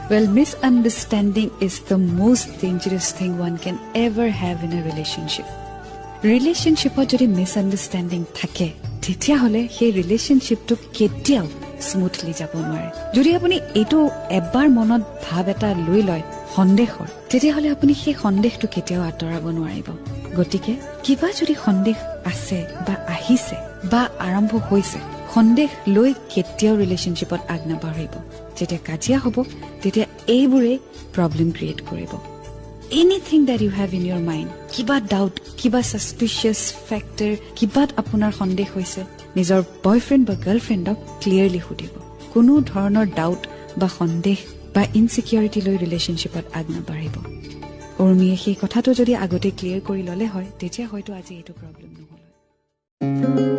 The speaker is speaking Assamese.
Well, misunderstanding is the most dangerous thing one can ever have in a relationship. Relationship-ত যদি misunderstanding থাকে তেতিয়া হলে সেই ৰিলেশনশ্বিপটো কেতিয়াও স্মুথলি যাব নোৱাৰে যদি আপুনি এটো এবাৰ মনত ভাব এটা লৈ লয় সন্দেহৰ তেতিয়া হলে আপুনি সেই সন্দেহটো কেতিয়াও আঁতৰাব নোৱাৰিব গতিকে কিবা যদি সন্দেহ আছে বা আহিছে বা আৰম্ভ হৈছে সন্দেহ লৈ কেতিয়াও ৰিলেশনশ্বিপত আগনা বাঢ়িব যেতিয়া কাজিয়া হ'ব তেতিয়া এইবোৰে প্ৰবলেম ক্ৰিয়েট কৰিব anything that you have in your mind kiba doubt kiba suspicious factor kiba apunar sondeh hoise nijor boyfriend ba girlfriend ok clearly hudibo kono dhoroner doubt ba sondeh ba insecurity loi relationship at agna baribo ormiye সেই কথাটো যদি আগতে ক্লিয়াৰ কৰি ললে হয় তেতিয়া হয়তো আজি এটো প্ৰবলেম নহল